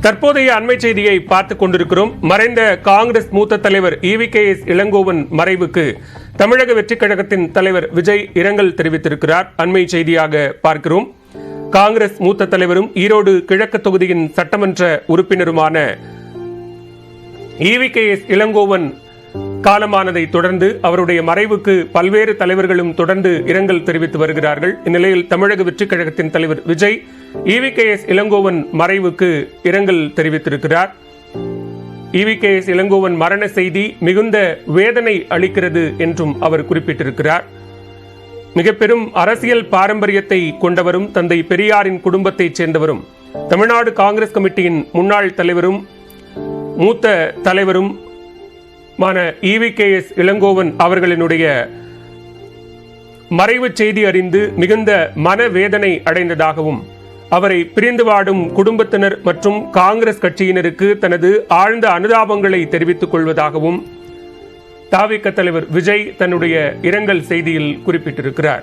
தற்போதைய அண்மை செய்தியை பார்த்துக் கொண்டிருக்கிறோம். மறைந்த காங்கிரஸ் மூத்த தலைவர் EVKS இளங்கோவன் மறைவுக்கு தமிழக வெற்றிக் கழகத்தின் தலைவர் விஜய் இரங்கல் தெரிவித்திருக்கிறார். அண்மை செய்தியாக பார்க்கிறோம். காங்கிரஸ் மூத்த தலைவரும் ஈரோடு கிழக்கு தொகுதியின் சட்டமன்ற உறுப்பினருமான EVKS இளங்கோவன் காலமானதை தொடர்ந்து அவருடைய மறைவுக்கு பல்வேறு தலைவர்களும் தொடர்ந்து இரங்கல் தெரிவித்து வருகிறார்கள். இந்நிலையில் தமிழக வெற்றிக் கழகத்தின் தலைவர் விஜய் EVKS இளங்கோவன் மறைவுக்கு இரங்கல் தெரிவித்திருக்கிறார். EVKS இளங்கோவன் மரண செய்தி மிகுந்த வேதனை அளிக்கிறது என்றும் அவர் குறிப்பிட்டிருக்கிறார். மிக பெரும் அரசியல் பாரம்பரியத்தை கொண்டவரும் தந்தை பெரியாரின் குடும்பத்தைச் சேர்ந்தவரும் தமிழ்நாடு காங்கிரஸ் கமிட்டியின் முன்னாள் தலைவரும் மூத்த தலைவரும் EVKS இளங்கோவன் அவர்களினுடைய மறைவு செய்தி அறிந்து மிகுந்த மனவேதனை அடைந்ததாகவும் அவரை பிரிந்து வாடும் குடும்பத்தினர் மற்றும் காங்கிரஸ் கட்சியினருக்கு தனது ஆழ்ந்த அனுதாபங்களை தெரிவித்துக் கொள்வதாகவும் தவிக தலைவர் விஜய் தன்னுடைய இரங்கல் செய்தியில் குறிப்பிட்டிருக்கிறார்.